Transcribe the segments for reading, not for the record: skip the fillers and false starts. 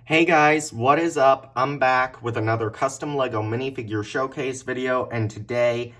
Hey guys, what is up? I'm back with another custom LEGO minifigure showcase video, and today,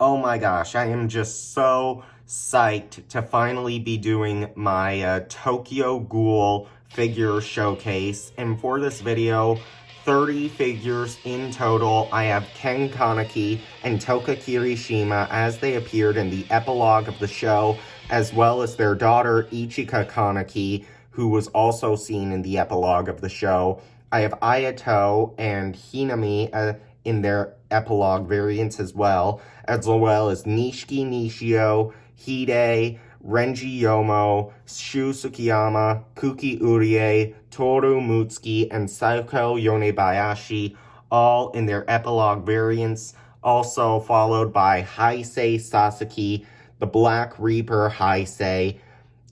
oh my gosh, I am just so psyched to finally be doing my Tokyo Ghoul figure showcase. And for this video, 30 figures in total. I have Ken Kaneki and Toka Kirishima as they appeared in the epilogue of the show, as well as their daughter Ichika Kaneki, who was also seen in the epilogue of the show. I have Ayato and Hinami in their epilogue variants as well as Nishiki Nishio, Hide, Renji Yomo, Shu Tsukiyama, Kooky Udie, Toru Mutsuki, and Saiko Yonebayashi, all in their epilogue variants, also followed by Heisei Sasaki, the Black Reaper Heisei,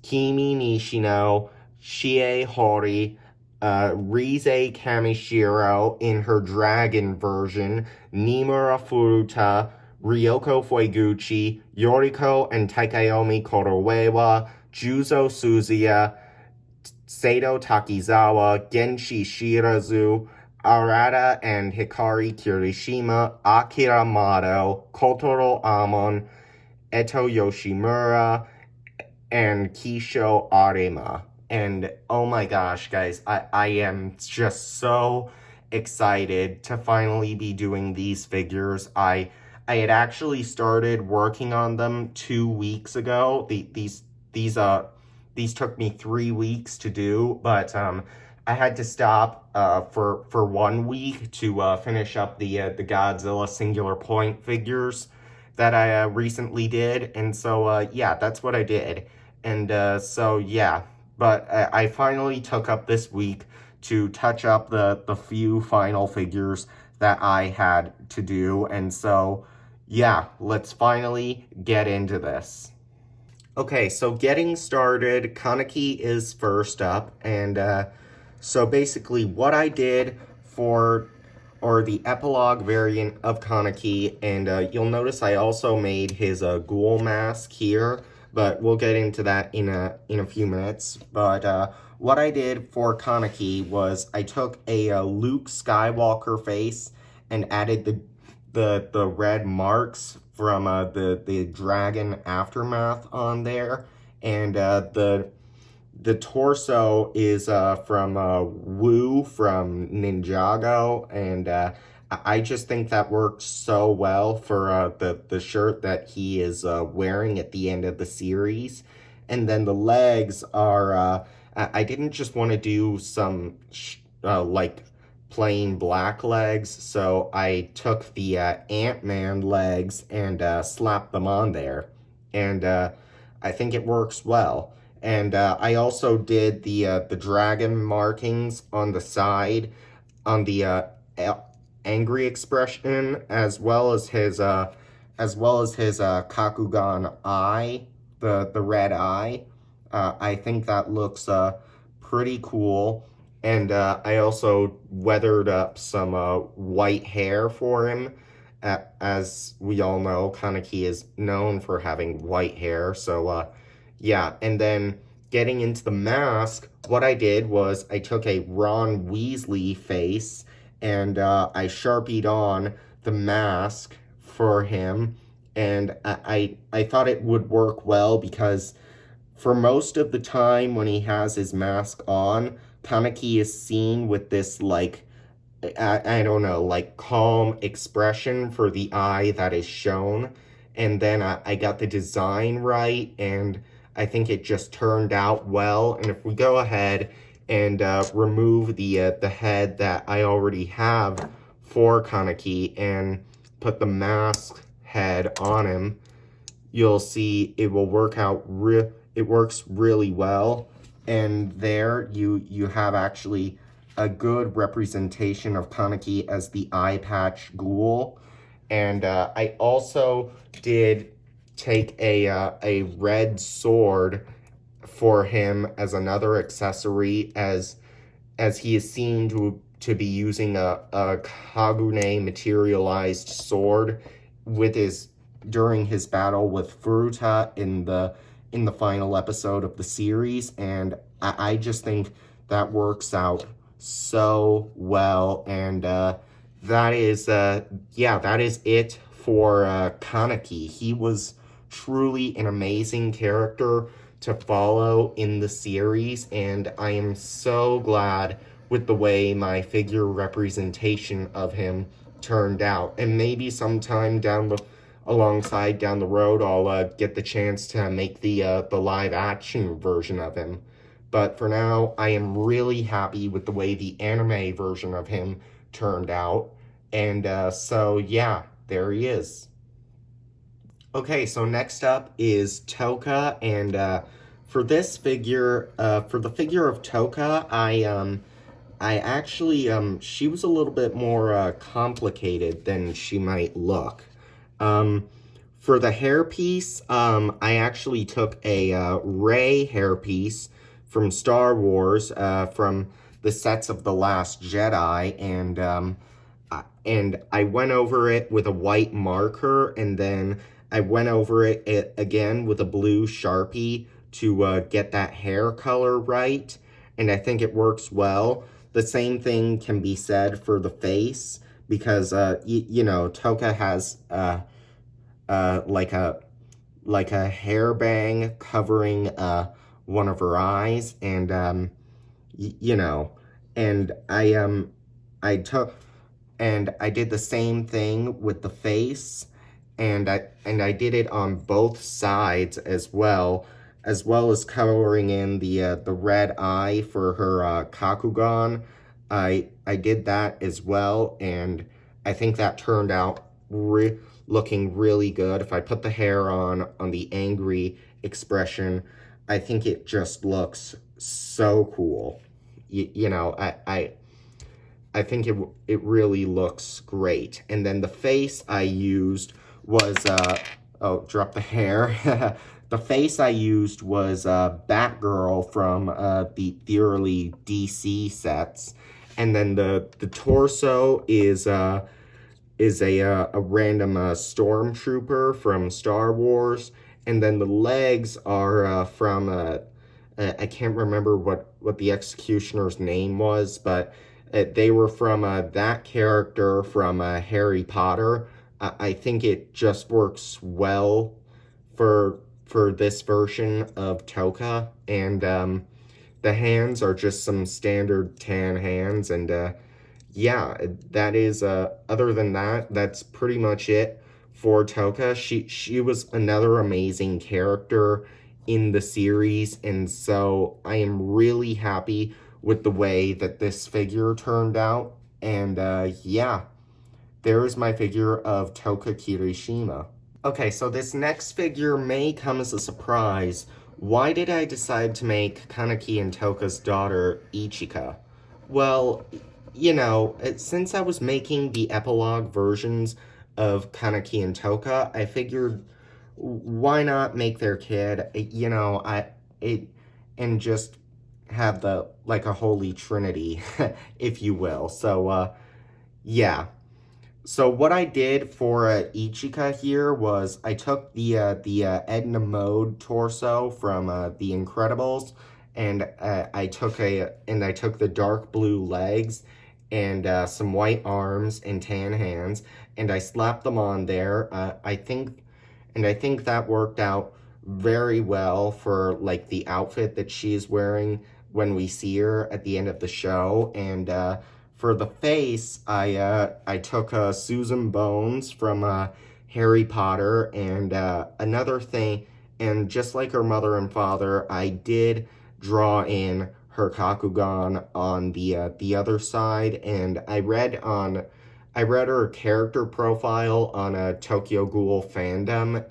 Kimi Nishino, Shie Hori, Rize Kamishiro in her dragon version, Nimura Furuta, Ryoko Foy Gucci, Yoriko and Takeyomi Korowaiwa, Juzo Suzuya, Sado Takizawa, Genshi Shirazu, Arada and Hikari Kirishima, Akira Mado, Kotaro Amon, Eto Yoshimura, and Kisho Arima. And oh my gosh, guys, I am just so excited to finally be doing these figures. I had actually started working on them 2 weeks ago. These took me 3 weeks to do, but I had to stop for 1 week to finish up the Godzilla Singular Point figures that I recently did, and so yeah, that's what I did. And so yeah, but I finally took up this week to touch up the few final figures that I had to do, and so yeah, let's finally get into this. Okay, so getting started, Kaneki is first up, and so basically what I did for the epilogue variant of Kaneki, and you'll notice I also made his ghoul mask here, but we'll get into that in a few minutes. But what I did for Kaneki was I took a Luke Skywalker face and added the red marks from the dragon aftermath on there, and the torso is from Wu from Ninjago, and I just think that works so well for the shirt that he is wearing at the end of the series. And then the legs are, I didn't just want to do some like plain black legs, so I took the Ant-Man legs and slapped them on there, and I think it works well. And I also did the dragon markings on the side, on the angry expression, as well as his Kakugan eye, the red eye. I think that looks pretty cool. And I also weathered up some white hair for him. As we all know, Kaneki is known for having white hair, so yeah. And then getting into the mask, what I did was I took a Ron Weasley face and I Sharpied on the mask for him, and I thought it would work well because for most of the time when he has his mask on, Kaneki is seen with this, like, I don't know, like, calm expression for the eye that is shown. And then I got the design right, and I think it just turned out well. And if we go ahead and remove the head that I already have for Kaneki and put the mask head on him, you'll see it will work out. It works really well, and there you have actually a good representation of Kaneki as the eye patch ghoul. And I also did take a red sword for him as another accessory, as he is seen to be using a Kagune materialized sword with during his battle with Furuta in the final episode of the series, and I just think that works out so well, and that is it for Kaneki. He was truly an amazing character to follow in the series, and I am so glad with the way my figure representation of him turned out. And maybe sometime down the road, I'll get the chance to make the live action version of him. But for now, I am really happy with the way the anime version of him turned out. And so yeah, there he is. Okay, so next up is Toka, and for this figure, for the figure of Toka, I actually, she was a little bit more complicated than she might look. For the hairpiece, I actually took a Rey hairpiece from Star Wars, from the sets of The Last Jedi, and I went over it with a white marker, and then I went over it again with a blue Sharpie to get that hair color right, and I think it works well. The same thing can be said for the face, because, you know, Toka has, like a hairbang covering, one of her eyes, and, you know, and I did the same thing with the face, and I did it on both sides as well as coloring in the red eye for her Kakugan. I did that as well, and I think that turned out looking really good. If I put the hair on the angry expression, I think it just looks so cool. You know, I think it really looks great. And then the face I used was, oh, drop the hair. The face I used was Batgirl from the early DC sets. And then the torso is a random stormtrooper from Star Wars. And then the legs are from, I can't remember what the executioner's name was, but they were from that character from Harry Potter. I think it just works well for this version of Toka, and the hands are just some standard tan hands, and yeah, that is, other than that, that's pretty much it for Toka. She was another amazing character in the series, and so I am really happy with the way that this figure turned out. And yeah, there's my figure of Toka Kirishima. Okay, so this next figure may come as a surprise. Why did I decide to make Kaneki and Toka's daughter Ichika? Well, you know, since I was making the epilogue versions of Kaneki and Toka, I figured, why not make their kid, you know, and just have like a holy trinity, if you will. So, yeah. So what I did for Ichika here was I took the Edna Mode torso from The Incredibles, and I took the dark blue legs and some white arms and tan hands, and I slapped them on there. I think that worked out very well for like the outfit that she's wearing when we see her at the end of the show. And for the face, I took Susan Bones from Harry Potter, and another thing, and just like her mother and father, I did draw in her Kakugan on the other side, and I read her character profile on Tokyo Ghoul fandom,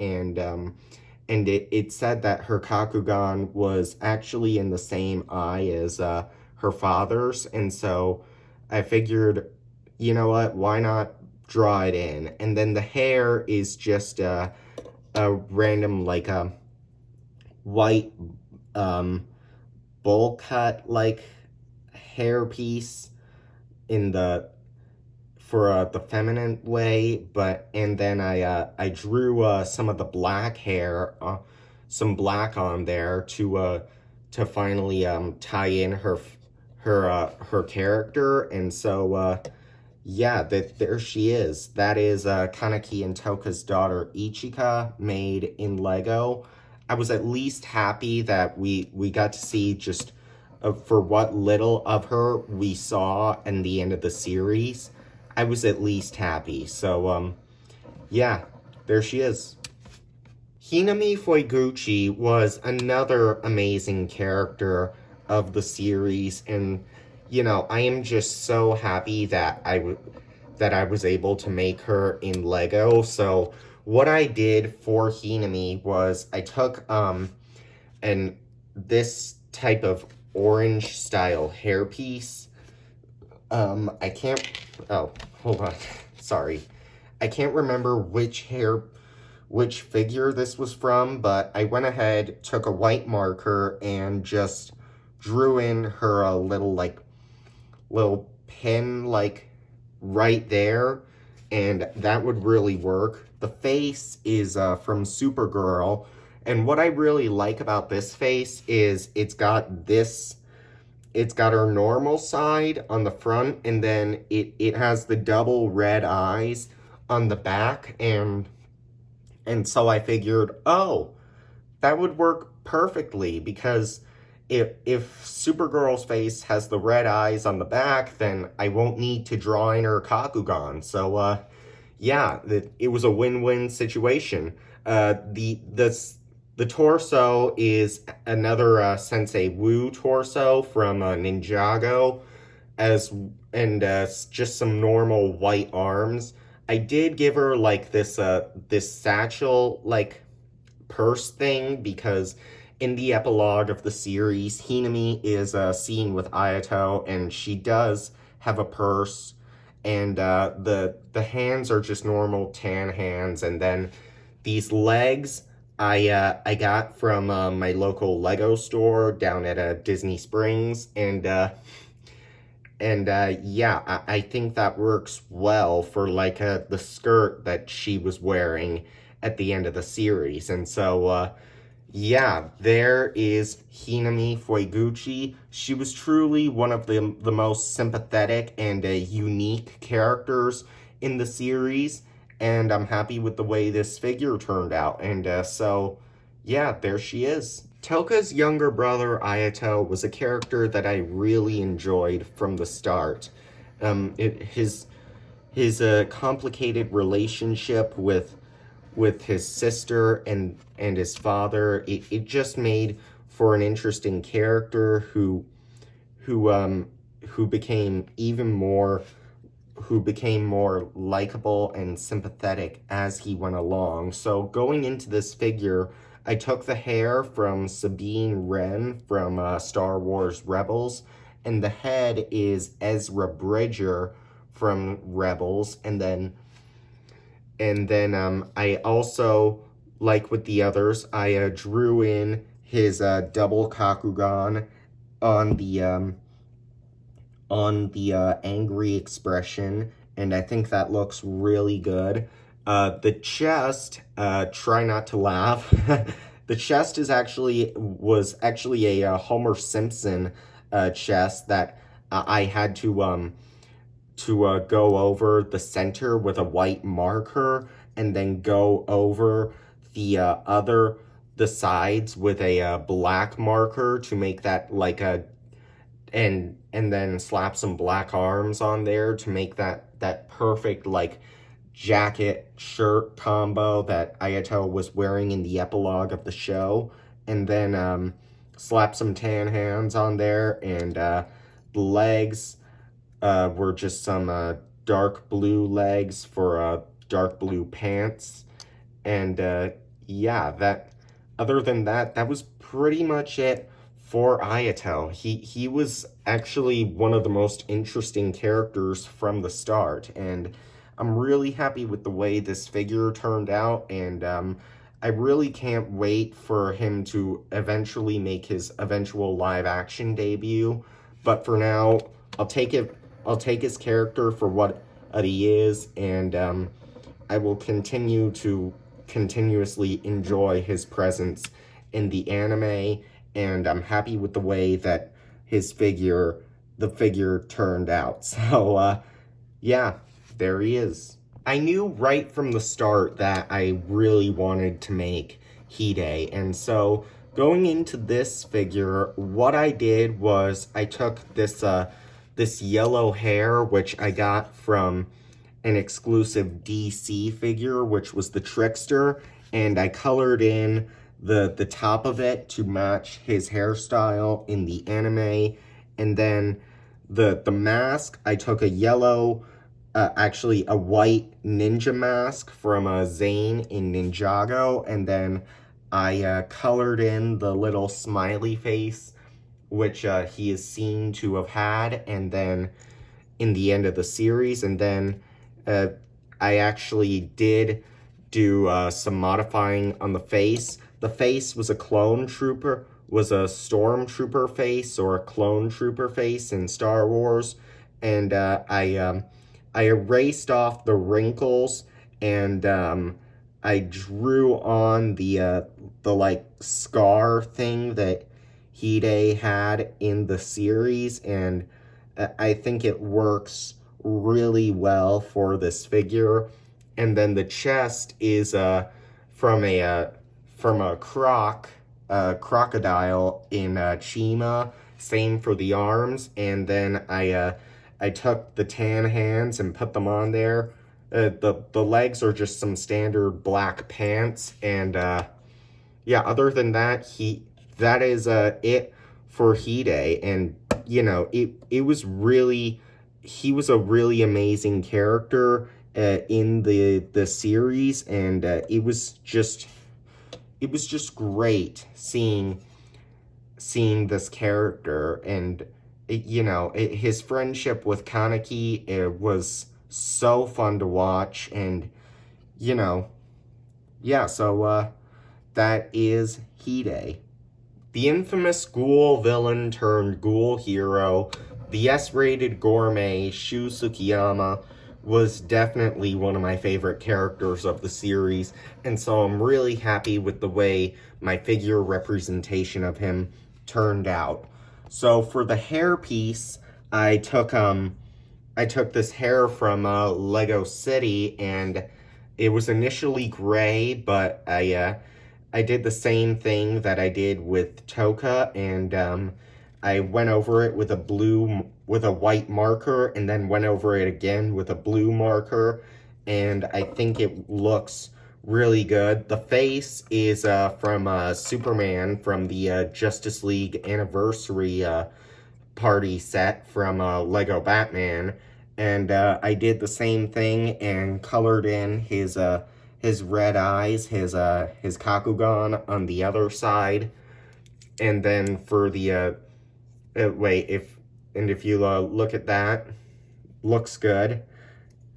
and it said that her Kakugan was actually in the same eye as her father's, and so I figured, you know what, why not draw it in? And then the hair is just a random, like a white bowl cut like hair piece for the feminine way, and then I drew some of the black hair, some black on there to finally tie in her her character, and so yeah, there she is. That is Kaneki and Toka's daughter Ichika, made in Lego. I was at least happy that we got to see just for what little of her we saw in the end of the series. I was at least happy. So yeah, there she is. Hinami Foy Gucci was another amazing character of the series, and you know, I am just so happy that I was able to make her in Lego. So what I did for Hinami was I took and this type of orange style hairpiece. I can't, oh, hold on, sorry. I can't remember which figure this was from, but I went ahead, took a white marker, and just drew in her a little pin, like, right there, and that would really work. The face is from Supergirl, and what I really like about this face is it's got her normal side on the front, and then it has the double red eyes on the back, and so I figured, oh, that would work perfectly, because if Supergirl's face has the red eyes on the back, then I won't need to draw in her Kakugan. So, yeah, it was a win-win situation. The torso is another Sensei Wu torso from Ninjago, just some normal white arms. I did give her like this satchel like purse thing, because in the epilogue of the series, Hinami is seen with Ayato, and she does have a purse, and the hands are just normal tan hands, and then these legs I got from my local Lego store down at Disney Springs, and yeah, I think that works well for like the skirt that she was wearing at the end of the series. And so yeah, there is Hinami Foy Gucci. She was truly one of the most sympathetic and unique characters in the series, and I'm happy with the way this figure turned out. And so yeah, there she is. Toka's younger brother, Ayato, was a character that I really enjoyed from the start. His complicated relationship with his sister and his father, it just made for an interesting character who became more likable and sympathetic as he went along. So going into this figure, I took the hair from Sabine Wren from Star Wars Rebels, and the head is Ezra Bridger from Rebels, and then I also, like with the others, I drew in his double Kakugan on the angry expression, and I think that looks really good. The chest, try not to laugh. The chest was actually a Homer Simpson chest that I had to go over the center with a white marker, and then go over the sides with a black marker to make that like and then slap some black arms on there to make that perfect like jacket shirt combo that Ayato was wearing in the epilogue of the show, and then slap some tan hands on there, and the legs were just some dark blue legs for dark blue pants, and yeah, other than that, that was pretty much it for Ayato. He was actually one of the most interesting characters from the start, and I'm really happy with the way this figure turned out, and I really can't wait for him to eventually make his eventual live-action debut. But for now, I'll take his character for what he is, and I will continue to continuously enjoy his presence in the anime, and I'm happy with the way that his figure the figure turned out. So, yeah, there he is. I knew right from the start that I really wanted to make Hide, and so going into this figure, what I did was I took this yellow hair, which I got from an exclusive DC figure, which was the Trickster, and I colored in the top of it to match his hairstyle in the anime, and then the mask, I took a yellow, actually a white ninja mask from Zane in Ninjago, and then I colored in the little smiley face, which he is seen to have had, and then in the end of the series, and then I actually did do some modifying on the face. The face was a clone trooper, was a stormtrooper face or a clone trooper face in Star Wars, and I erased off the wrinkles, and I drew on the like scar thing that Hide had in the series, and I think it works really well for this figure. And then the chest is from a crocodile in Chima. Same for the arms. And then I took the tan hands and put them on there. The legs are just some standard black pants, and yeah, other than that, that is it for Hide. And you know, it was really, he was a really amazing character in the series, and it was just great seeing this character, and his friendship with Kaneki, it was so fun to watch, and yeah, so that is Hide. The infamous ghoul villain turned ghoul hero, the S-rated gourmet Shu Tsukiyama, was definitely one of my favorite characters of the series, and so I'm really happy with the way my figure representation of him turned out. So for the hair piece, I took this hair from Lego City, and it was initially gray, but I did the same thing that I did with Toka, and I went over it with a white marker, and then went over it again with a blue marker, and I think it looks really good. The face is from Superman from the Justice League Anniversary party set from Lego Batman, and I did the same thing and colored in his red eyes, his Kakugan on the other side, and then for the if you look at that, looks good.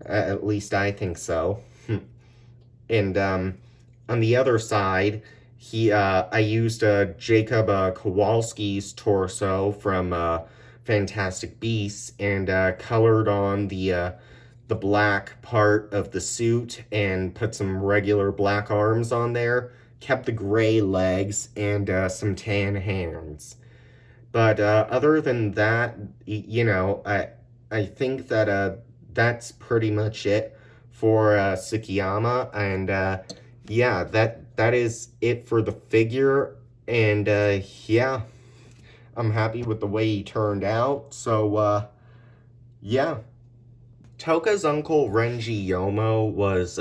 At least I think so. And on the other side, I used Jacob Kowalski's torso from Fantastic Beasts, and colored on the black part of the suit and put some regular black arms on there. Kept the gray legs and some tan hands. But other than that, I think that that's pretty much it for Tsukiyama, and yeah, that is it for the figure, and yeah, I'm happy with the way he turned out. So yeah, Toka's uncle Renji Yomo was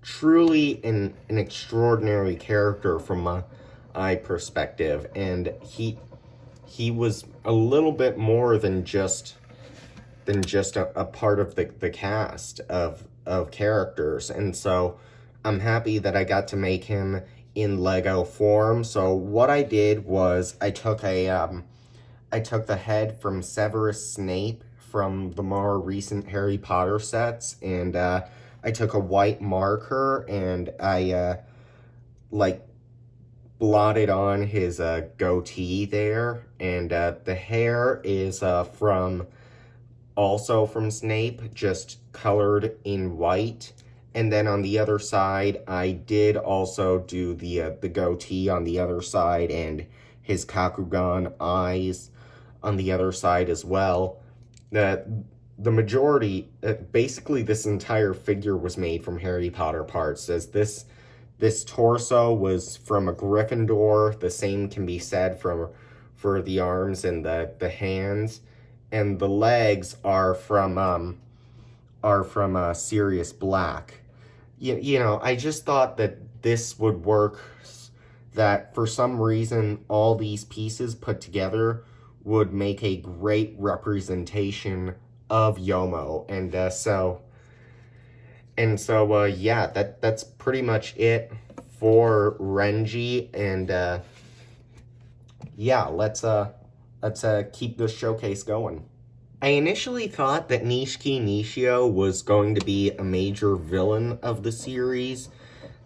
truly an extraordinary character from my perspective, and he was a little bit more than just a part of the cast of characters, and so I'm happy that I got to make him in Lego form. So what I did was I took the head from Severus Snape from the more recent Harry Potter sets, and I took a white marker and I blotted on his goatee there, and the hair is also from Snape, just colored in white. And then on the other side, I did also do the goatee on the other side and his Kakugan eyes on the other side as well. The majority, basically this entire figure was made from Harry Potter parts, as this torso was from a Gryffindor. The same can be said for the arms and the hands, and the legs are from Sirius Black. You know, I just thought that this would work, that for some reason all these pieces put together would make a great representation of Yomo, yeah, that's pretty much it for Renji, and yeah, let's keep this showcase going. I initially thought that Nishiki Nishio was going to be a major villain of the series.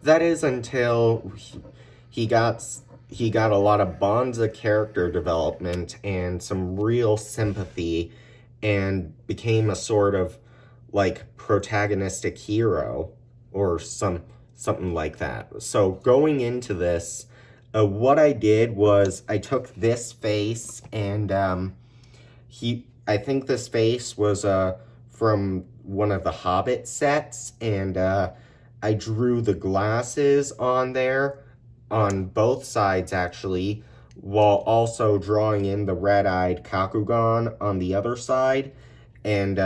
That is until he got a lot of Bonza character development and some real sympathy, and became a sort of like protagonistic hero or something like that. So going into this, what I did was I took this face, and I think this face was from one of the Hobbit sets, and I drew the glasses on there on both sides actually, while also drawing in the red-eyed Kakugan on the other side. And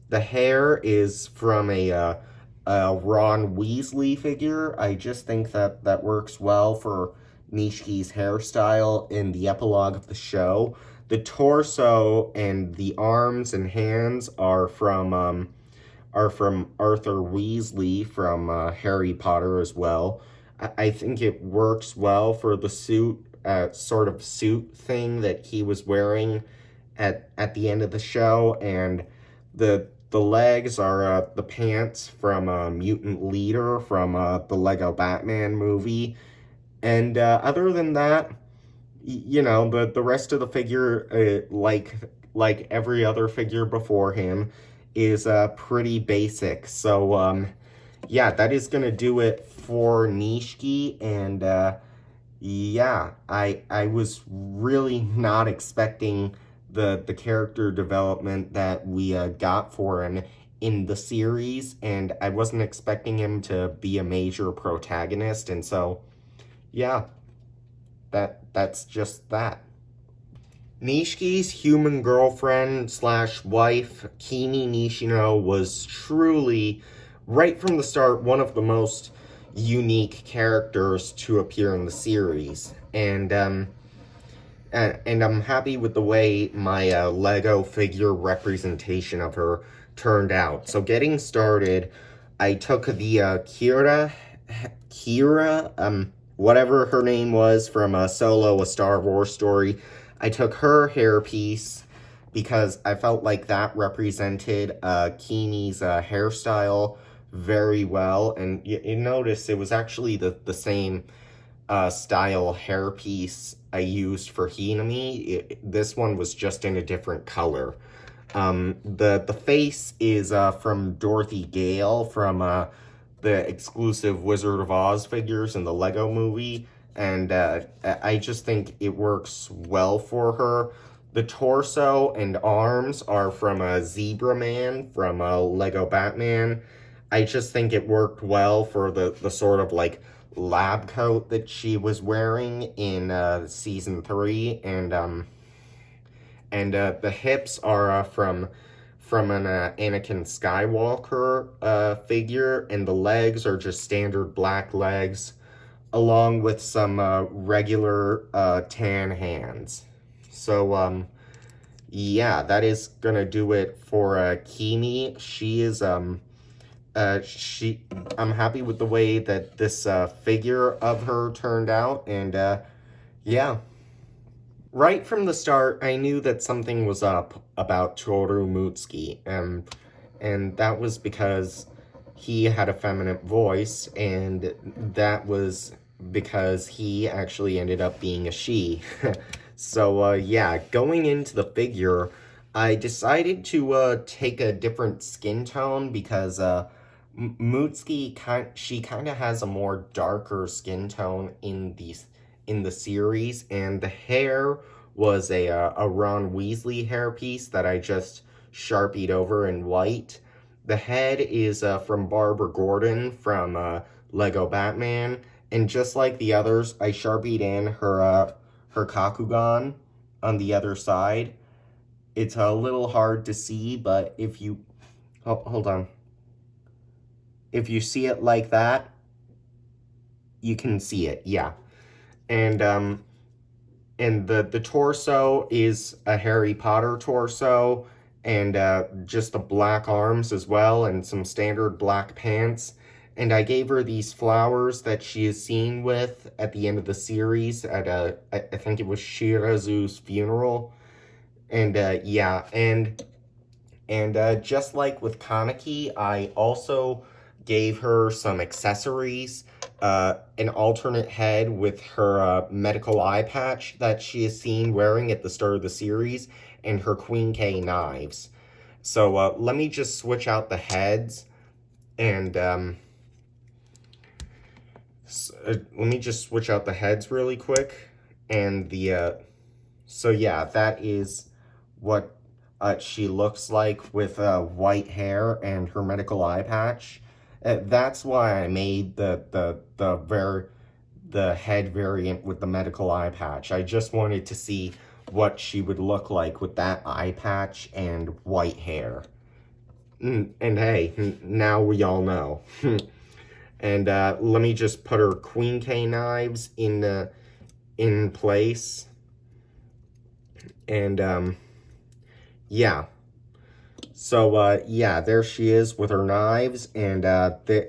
the hair is from a Ron Weasley figure. I just think that works well for Nishiki's hairstyle in the epilogue of the show. The torso and the arms and hands are from Arthur Weasley from Harry Potter as well. I think it works well for the suit, sort of suit thing that he was wearing at the end of the show, and the legs are the pants from Mutant Leader from the Lego Batman movie, and other than that, you know, the rest of the figure, like every other figure before him, is pretty basic. So yeah, that is gonna do it for Nishiki, and yeah, I was really not expecting the character development that we got for him in the series, and I wasn't expecting him to be a major protagonist, and so yeah, that's just that. Nishiki's human girlfriend slash wife, Kimi Nishino, was truly, right from the start, one of the most unique characters to appear in the series. And I'm happy with the way my Lego figure representation of her turned out. So getting started, I took the Kira, whatever her name was from Solo, A Star Wars Story. I took her hairpiece because I felt like that represented Kimi's hairstyle very well. And you notice it was actually the same style hairpiece I used for Hinami. This one was just in a different color. The face is from Dorothy Gale from the exclusive Wizard of Oz figures in the Lego movie, and I just think it works well for her. The torso and arms are from Zebra Man from Lego Batman. I just think it worked well for the sort of like lab coat that she was wearing in season 3, and the hips are from an Anakin Skywalker figure, and the legs are just standard black legs, along with some regular tan hands. So yeah, that is gonna do it for Kimi. She is I'm happy with the way that this figure of her turned out, and yeah. Right from the start, I knew that something was up about Toru Mutsuki, and that was because he had a feminine voice, and that was because he actually ended up being a she. So, yeah, going into the figure, I decided to take a different skin tone because Mutsuki, she kind of has a more darker skin tone in the series, and the hair was a Ron Weasley hairpiece that I just Sharpied over in white. The head is from Barbara Gordon from Lego Batman, and just like the others, I Sharpied in her Kakugan on the other side. It's a little hard to see, but if you... hold on. If you see it like that, you can see it, yeah. And the torso is a Harry Potter torso, and just the black arms as well, and some standard black pants. And I gave her these flowers that she is seen with at the end of the series at, I think it was Shirazu's funeral. And, yeah, and just like with Kaneki, I also gave her some accessories, an alternate head with her medical eye patch that she is seen wearing at the start of the series, and her Queen K knives. So let me just switch out the heads, and let me just switch out the heads really quick, and the, so yeah, that is what she looks like with white hair and her medical eye patch. That's why I made the head variant with the medical eye patch. I just wanted to see what she would look like with that eye patch and white hair. And hey, now we all know. And let me just put her Queen K knives in place. And yeah. So, yeah, there she is with her knives, and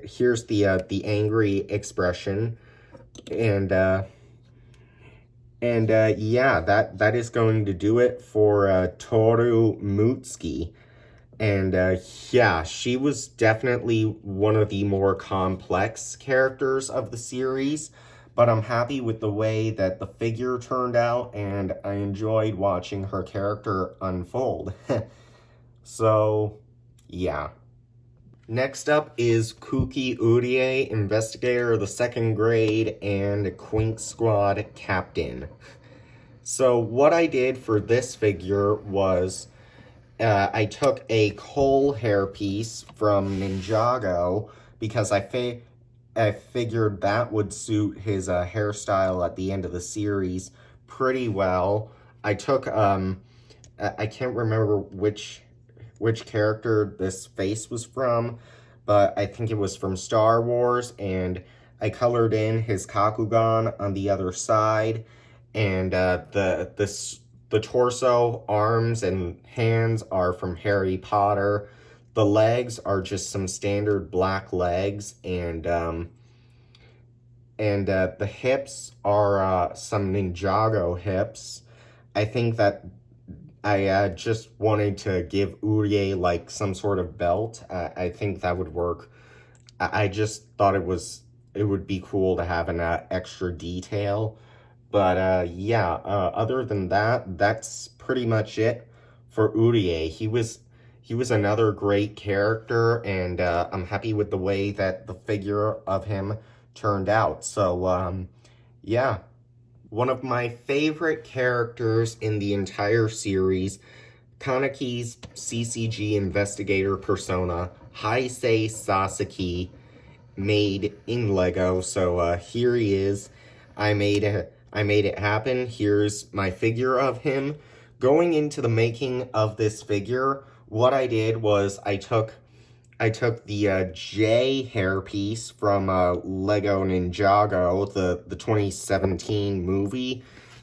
here's the angry expression, and yeah, that is going to do it for Toru Mutsuki, and yeah, she was definitely one of the more complex characters of the series, but I'm happy with the way that the figure turned out, and I enjoyed watching her character unfold. So, yeah. Next up is Kooky Udie, Investigator of the 2nd Grade and Quink Squad Captain. So, what I did for this figure was I took a Cole hairpiece from Ninjago because I figured that would suit his hairstyle at the end of the series pretty well. I took, I can't remember which character this face was from, but I think it was from Star Wars, and I colored in his Kakugan on the other side, and the torso, arms, and hands are from Harry Potter. The legs are just some standard black legs, and the hips are some Ninjago hips. I think that I just wanted to give Udie like some sort of belt. I think that would work. I just thought it would be cool to have an extra detail. But yeah, other than that, that's pretty much it for Udie. He was another great character, and I'm happy with the way that the figure of him turned out. So yeah. One of my favorite characters in the entire series, Kaneki's CCG investigator persona, Heisei Sasaki, made in Lego. So here he is. I made it happen. Here's my figure of him. Going into the making of this figure, what I did was I took the J hairpiece from Lego Ninjago, the 2017 movie,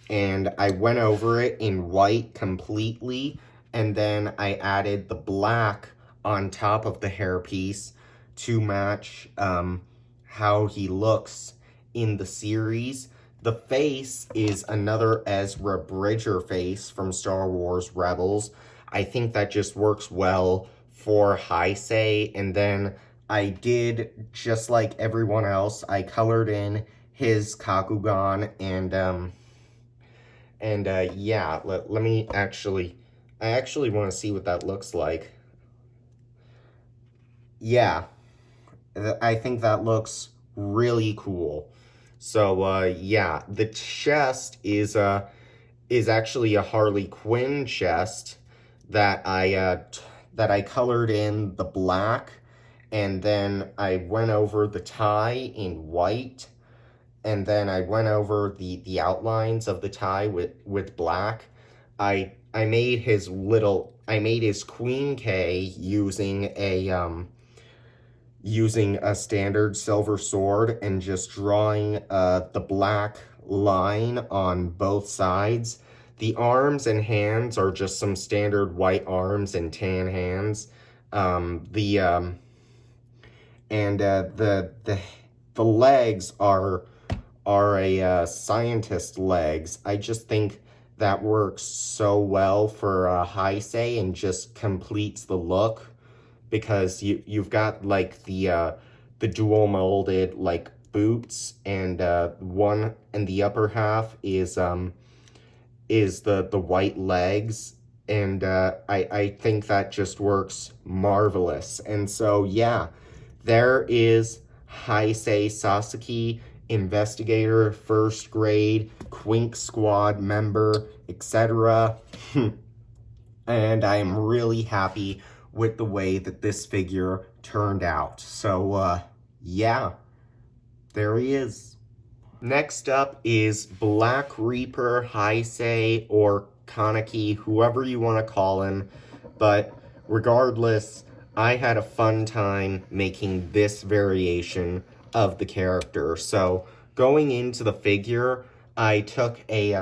and I went over it in white completely, and then I added the black on top of the hairpiece to match how he looks in the series. The face is another Ezra Bridger face from Star Wars Rebels. I think that just works well for Heisei, and then I did, just like everyone else, I colored in his Kakugan, and yeah, let me I actually want to see what that looks like. Yeah, I think that looks really cool. So, yeah, the chest is is actually a Harley Quinn chest that I colored in the black, and then I went over the tie in white, and then I went over the outlines of the tie with black. I made his Queen K using a standard silver sword and just drawing the black line on both sides. The arms and hands are just some standard white arms and tan hands. The legs are a scientist legs. I just think that works so well for Heisei and just completes the look, because you've got like the dual molded like boots, and one and the upper half is the white legs, and I think that just works marvelous. And so yeah, there is Heisei Sasaki, investigator, first grade, Quink Squad member, etc. And I am really happy with the way that this figure turned out. So, yeah, there he is. Next up is Black Reaper Heisei, or Kaneki, whoever you want to call him. But regardless, I had a fun time making this variation of the character. So, going into the figure, I took a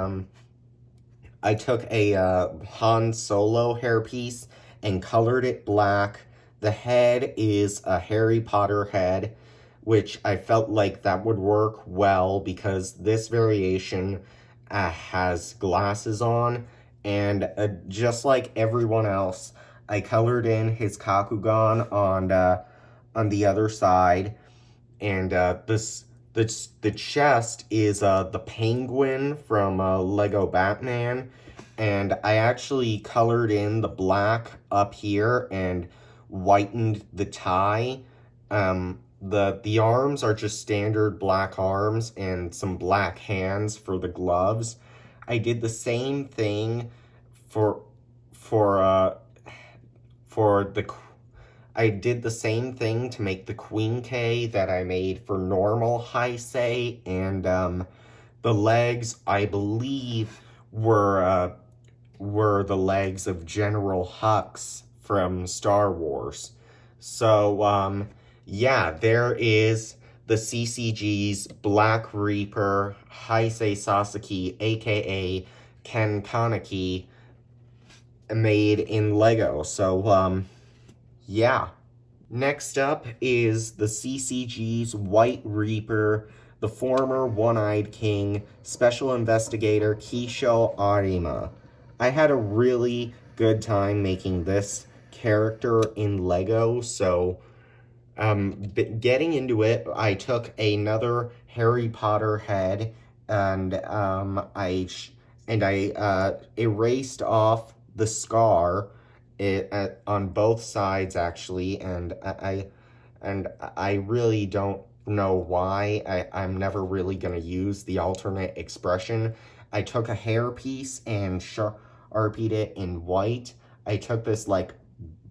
Han Solo hairpiece and colored it black. The head is a Harry Potter head, which I felt like that would work well because this variation has glasses on, and just like everyone else, I colored in his Kakugan on the other side, and the chest is the penguin from Lego Batman, and I actually colored in the black up here and whitened the tie. The arms are just standard black arms and some black hands for the gloves. I did the same thing I did the same thing to make the Queen K that I made for normal Heisei, and the legs, I believe, were the legs of General Hux from Star Wars. So, yeah, there is the CCG's Black Reaper Heisei Sasaki, aka Ken Kaneki, made in Lego. So, yeah. Next up is the CCG's White Reaper, the former One-Eyed King, Special Investigator Kisho Arima. I had a really good time making this character in Lego, so getting into it, I took another Harry Potter head, and I erased off the scar on both sides, actually, and I really don't know why. I'm never really going to use the alternate expression. I took a hairpiece and sharpied it in white. I took this, like,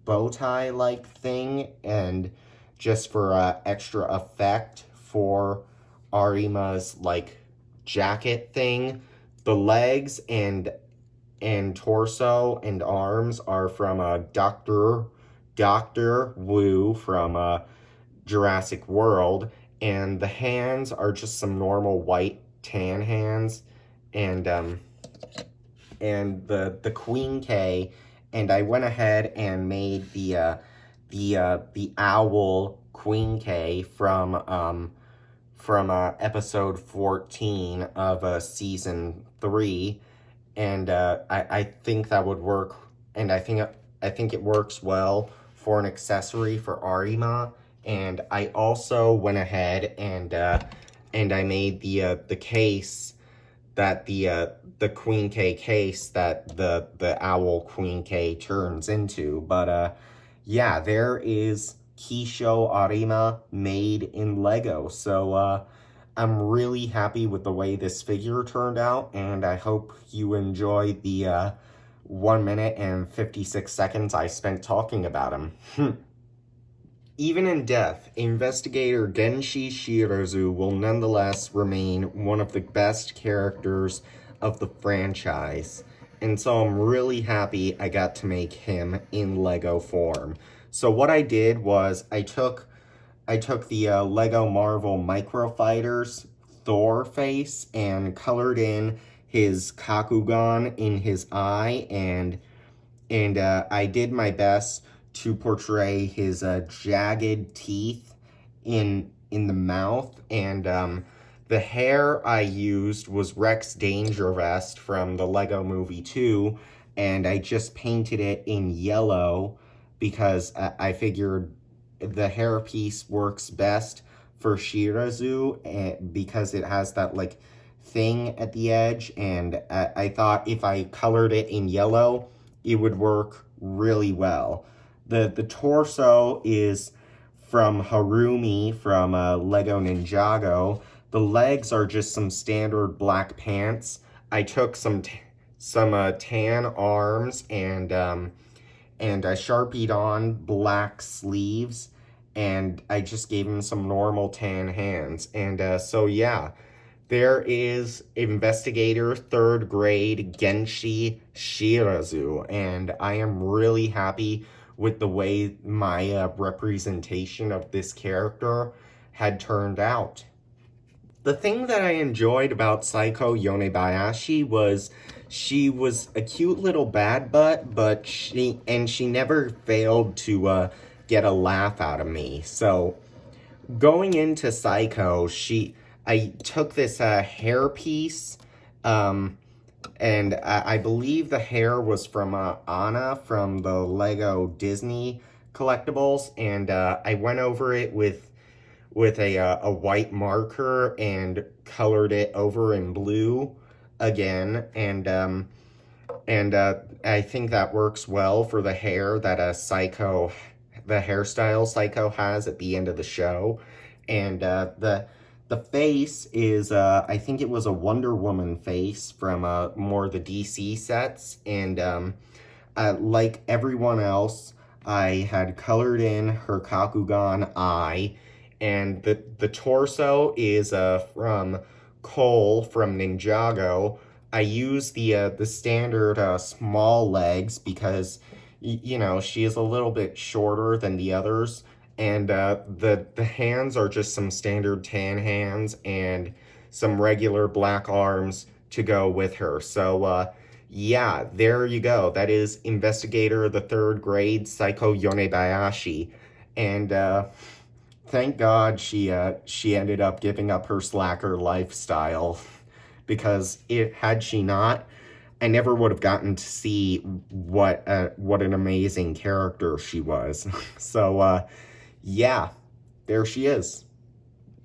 bow tie-like thing, and just for extra effect for Arima's, like, jacket thing. The legs and torso and arms are from Dr. Wu from Jurassic World, and the hands are just some normal white tan hands, and the Queen K, and I went ahead and made the owl Queen K from episode 14 of season 3. And I think that would work, and I think it works well for an accessory for Arima. And I also went ahead and I made the case that the Queen K case that the owl Queen K turns into. But yeah, there is Kisho Arima made in Lego. So I'm really happy with the way this figure turned out, and I hope you enjoy the 1 minute and 56 seconds I spent talking about him. Even in death, Investigator Genshi Shirazu will nonetheless remain one of the best characters of the franchise. And so I'm really happy I got to make him in Lego form. So what I did was I took the Lego Marvel Micro Fighters Thor face and colored in his Kakugan in his eye, and I did my best to portray his jagged teeth in the mouth, and the hair I used was Rex Dangervest from the Lego Movie 2, and I just painted it in yellow because I figured the hairpiece works best for Shirazu because it has that like thing at the edge, and I thought if I colored it in yellow, it would work really well. The torso is from Harumi from Lego Ninjago. The legs are just some standard black pants. I took some tan arms and I Sharpied on black sleeves, and I just gave him some normal tan hands. And so yeah, there is Investigator 3rd Grade Genshi Shirazu, and I am really happy with the way my representation of this character had turned out. The thing that I enjoyed about Psycho Yonebayashi was she was a cute little bad butt, but she never failed to get a laugh out of me. So going into Psycho, I took this hair piece, and I believe the hair was from Anna from the Lego Disney collectibles, and I went over it with a white marker and colored it over in blue again, and I think that works well for the hair that the hairstyle Psycho has at the end of the show. And the face is, I think it was a Wonder Woman face from more the DC sets, and like everyone else, I had colored in her Kakugan eye, and the torso is from Cole from Ninjago. I used the standard small legs because, you know, she is a little bit shorter than the others, and the hands are just some standard tan hands and some regular black arms to go with her. So yeah, there you go. That is Investigator the 3rd Grade Psycho Yonebayashi, and thank God she ended up giving up her slacker lifestyle, because had she not, I never would have gotten to see what an amazing character she was. So yeah, there she is.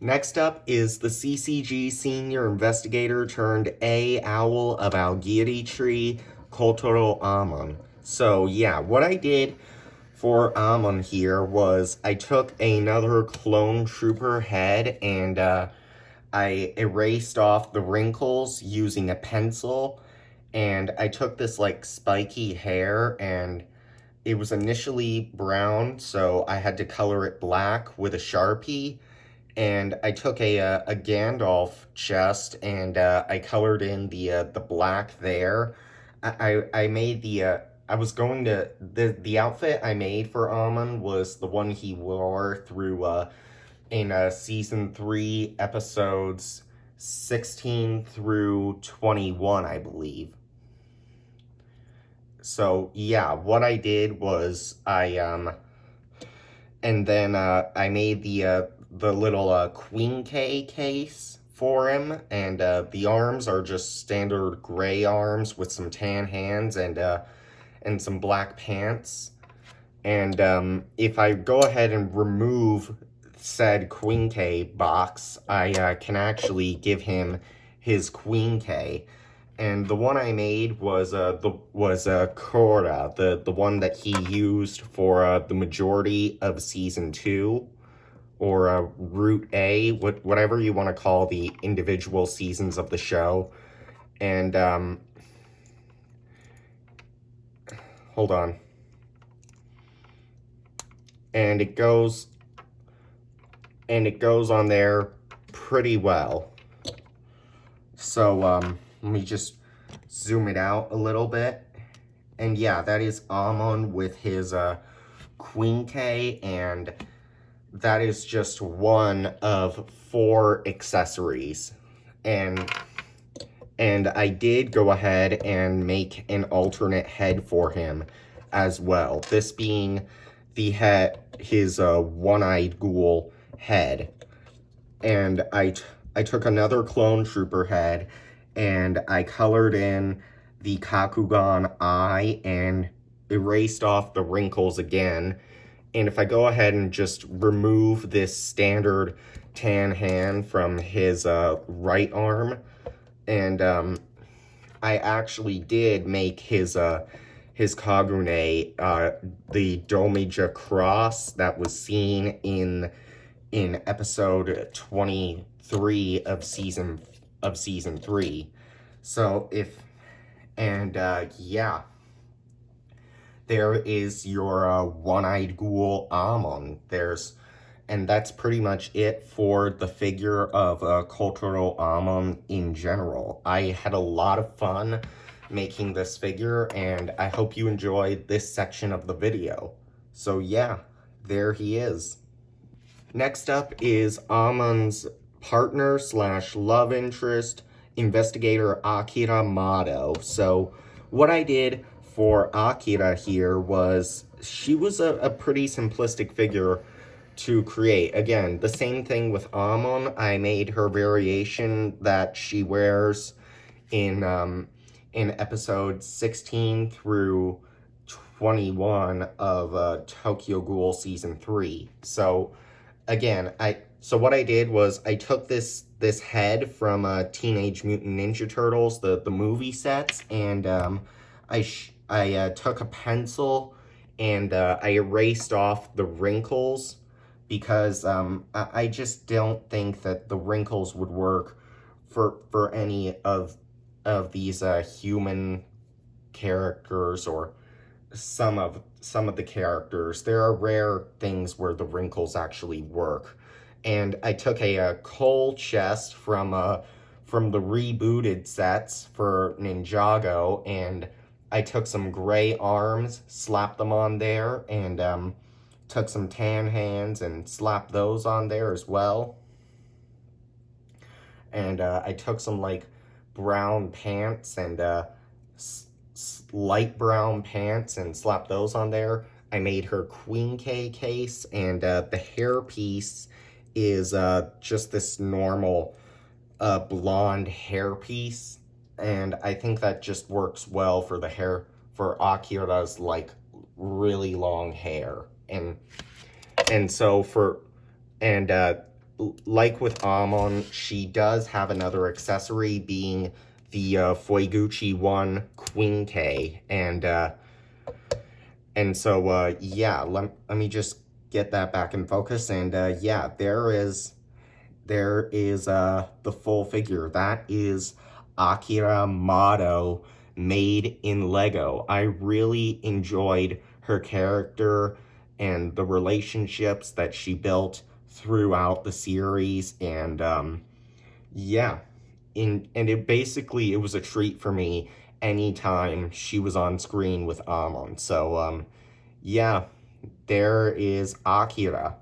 Next up is the CCG Senior Investigator turned A Owl of Algiri Tree, Kotaro Amon. So yeah, what I did for Amon here was I took another clone trooper head and I erased off the wrinkles using a pencil, and I took this like spiky hair, and it was initially brown, so I had to color it black with a Sharpie, and I took a Gandalf chest and I colored in the black there. I made I was going to, the outfit I made for Amon was the one he wore through, in season 3, episodes 16 through 21, I believe. So, yeah, what I did was and then, I made the little, Queen K case for him, and, the arms are just standard gray arms with some tan hands and some black pants. And if I go ahead and remove said Queen K box, I can actually give him his Queen K. And the one I made was Korra, the one that he used for the majority of season 2, or Route A, whatever you want to call the individual seasons of the show. And, hold on. And it goes on there pretty well. So, let me just zoom it out a little bit. And yeah, that is Amon with his, Queen K, and that is just one of 4 accessories. And I did go ahead and make an alternate head for him as well. This being the head, his one-eyed ghoul head. And I took another clone trooper head and I colored in the Kakugan eye and erased off the wrinkles again. And if I go ahead and just remove this standard tan hand from his right arm, and I actually did make his Kagune, the Domija cross that was seen in episode 23 of season 3. So yeah. There is your one-eyed ghoul Amon. And that's pretty much it for the figure of Cultural Amon in general. I had a lot of fun making this figure, and I hope you enjoyed this section of the video. So yeah, there he is. Next up is Amon's partner / love interest, investigator Akira Mado. So what I did for Akira here was, she was a pretty simplistic figure to create. Again, the same thing with Amon. I made her variation that she wears in episode 16 through 21 of Tokyo Ghoul season 3. So again, so what I did was I took this head from Teenage Mutant Ninja Turtles, the movie sets, and I took a pencil and I erased off the wrinkles because I just don't think that the wrinkles would work for any of these human characters or some of the characters. There are rare things where the wrinkles actually work. And I took a coal chest from the rebooted sets for Ninjago, and I took some gray arms, slapped them on there, and took some tan hands and slapped those on there as well. And I took some like brown pants and light brown pants and slapped those on there. I made her Queen K case, and the hair piece is just this normal blonde hair piece. And I think that just works well for the hair, for Akira's like really long hair. And so like with Amon, she does have another accessory, being the Foy Gucci 1 Queen K. And so yeah, let me just get that back in focus. And yeah, there is the full figure. That is Akira Mado, made in Lego. I really enjoyed her character and the relationships that she built throughout the series. And yeah, and it was a treat for me anytime she was on screen with Amon. So yeah, there is Akira.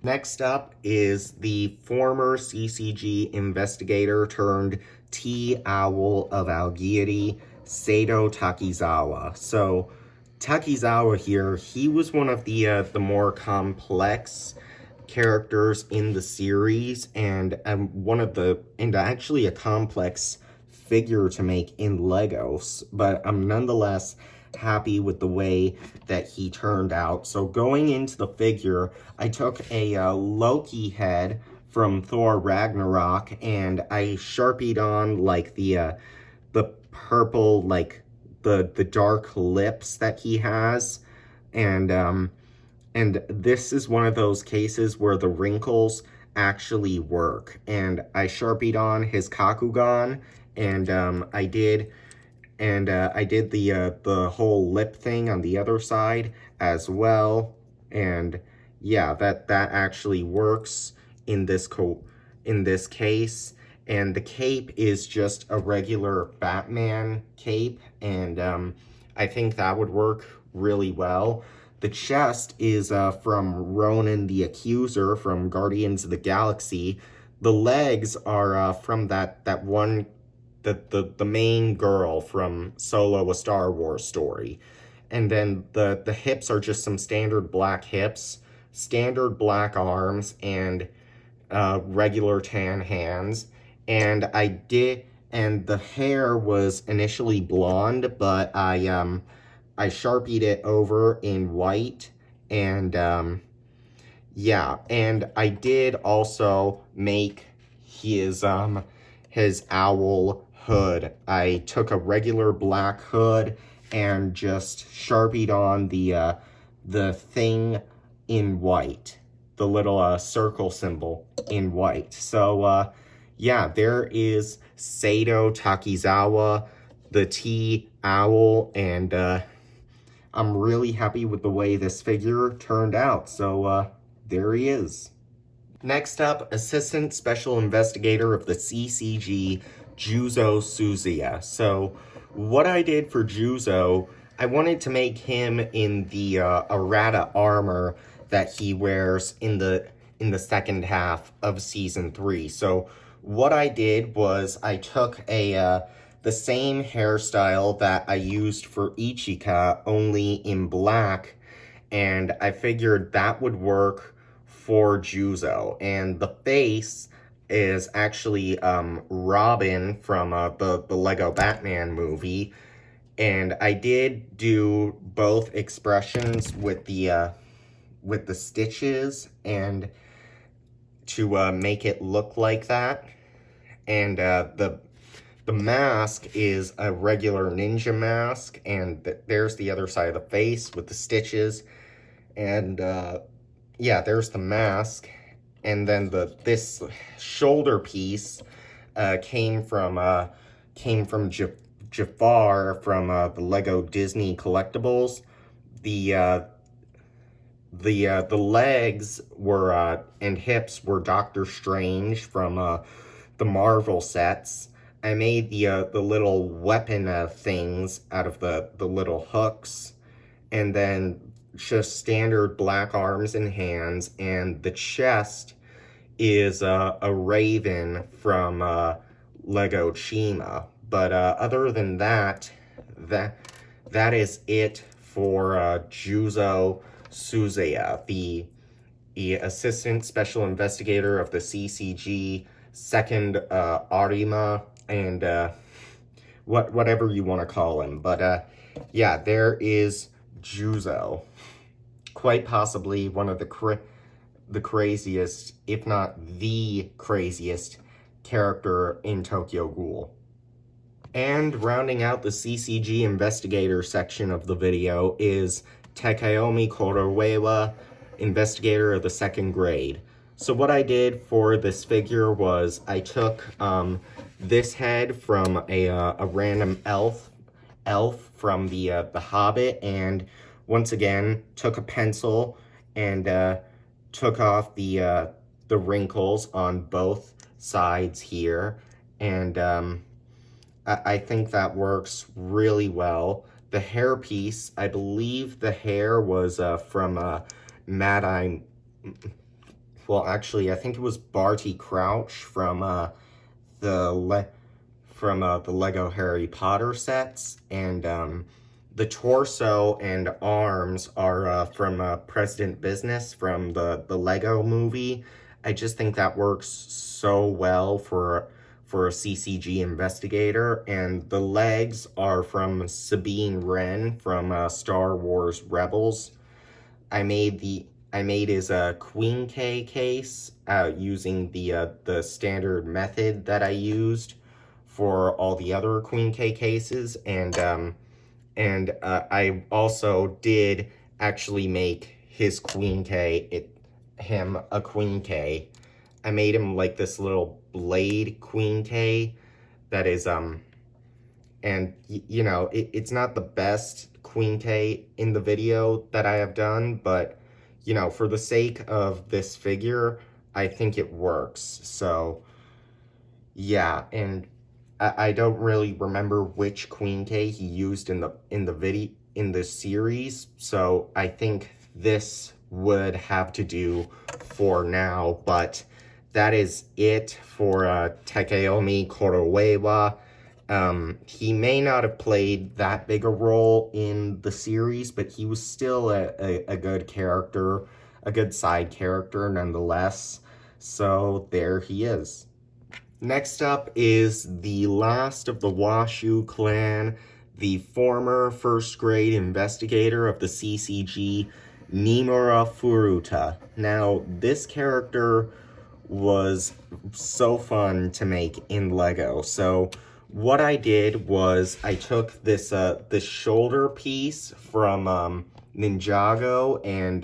Next up is the former CCG investigator turned T-Owl of Algieri, Sado Takizawa. So Takizawa here, he was one of the more complex characters in the series, and actually a complex figure to make in Legos, but I'm nonetheless happy with the way that he turned out. So going into the figure, I took a Loki head from Thor Ragnarok, and I Sharpied on like the purple, like the dark lips that he has, and And this is one of those cases where the wrinkles actually work. And I Sharpied on his Kakugan, and I did the whole lip thing on the other side as well. And yeah, that actually works in this case. And the cape is just a regular Batman cape, and I think that would work really well. The chest is from Ronan the Accuser from Guardians of the Galaxy. The legs are from that one, the main girl from Solo: A Star Wars Story. And then the hips are just some standard black hips, standard black arms, and regular tan hands. And the hair was initially blonde, but I Sharpied it over in white, and yeah, and I did also make his owl hood. I took a regular black hood and just Sharpied on the thing in white, the little circle symbol in white. So yeah, there is Sado Takizawa, the tea owl, and I'm really happy with the way this figure turned out. So there he is. Next up, Assistant Special Investigator of the CCG, Juzo Suzuya. So what I did for Juzo, I wanted to make him in the Arada armor that he wears in the second half of season 3. So what I did was I took the same hairstyle that I used for Ichika, only in black, and I figured that would work for Juzo. And the face is actually Robin from the Lego Batman movie, and I did do both expressions with the stitches and to make it look like that. And the mask is a regular ninja mask, and there's the other side of the face with the stitches. And yeah, there's the mask. And then this shoulder piece came from Jafar from the Lego Disney Collectibles. The legs were and hips were Doctor Strange from the Marvel sets. I made the little weapon things out of the little hooks, and then just standard black arms and hands, and the chest is a raven from Lego Chima. But other than that, that is it for Juzo Suzuya, the Assistant Special Investigator of the CCG, second Arima, and whatever you want to call him. But yeah, there is Juzo. Quite possibly one of the craziest, if not the craziest, character in Tokyo Ghoul. And rounding out the CCG investigator section of the video is Takeomi Korowaiwa, investigator of the second grade. So what I did for this figure was I took this head from a random elf from the Hobbit, and once again took a pencil and took off the wrinkles on both sides here, and I think that works really well. The hair piece, I believe the hair was from Mad Eye. Well, actually, I think it was Barty Crouch from the Lego Harry Potter sets, and the torso and arms are from President Business from the Lego movie. I just think that works so well for a CCG investigator. And the legs are from Sabine Wren from Star Wars Rebels. I made his Queen K case using the standard method that I used for all the other Queen K cases, and I also did actually make his Queen K, him a Queen K. I made him like this little blade Queen K that is, and you know, it's not the best Queen K in the video that I have done, but, you know, for the sake of this figure, I think it works. So, yeah, and I don't really remember which Queen K he used in the series, so I think this would have to do for now, but that is it for Takeyomi Korowaiwa. He may not have played that big a role in the series, but he was still a good character, a good side character nonetheless. So there he is. Next up is the last of the Washu clan, the former first grade investigator of the CCG, Nimura Furuta. Now, this character was so fun to make in Lego. So what I did was I took this shoulder piece from Ninjago, and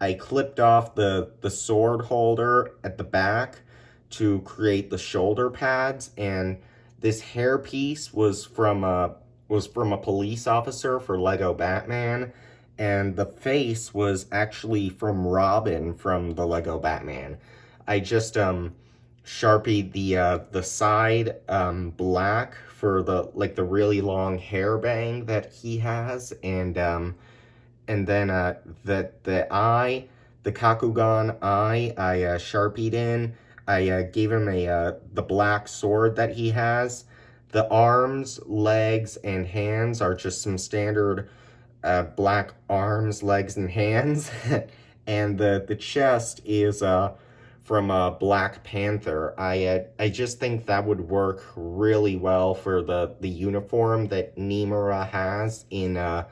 I clipped off the sword holder at the back to create the shoulder pads, and this hair piece was from a police officer for Lego Batman, and the face was actually from Robin from the Lego Batman. I just Sharpied the side black for the really long hair bang that he has, and then the eye, the Kakugan eye, I Sharpied in. I gave him the black sword that he has. The arms, legs, and hands are just some standard black arms, legs, and hands. And the chest is from Black Panther. I just think that would work really well for the uniform that Nimura has in the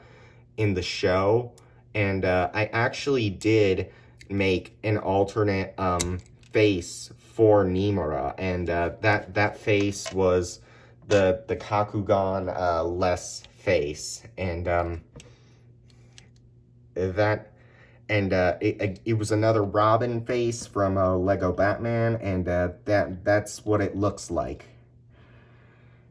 show. And I actually did make an alternate face for Nimura, and that face was the Kakugan less face, and it was another Robin face from Lego Batman, and that's what it looks like.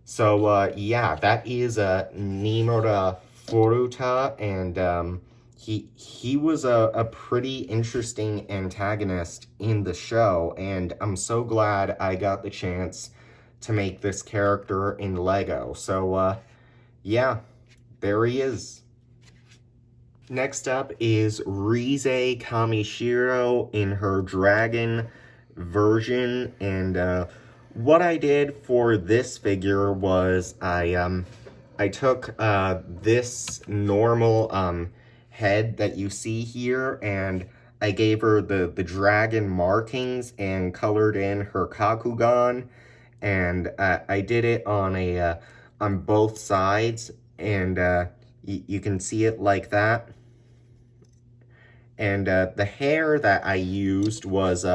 So yeah, that is Nimura Furuta, and he was a pretty interesting antagonist in the show, and I'm so glad I got the chance to make this character in Lego. So yeah, there he is. Next up is Rize Kamishiro in her dragon version, and what I did for this figure was I took this normal head that you see here, and I gave her the dragon markings and colored in her Kakugan, and I did it on both sides, and you can see it like that. And the hair that I used was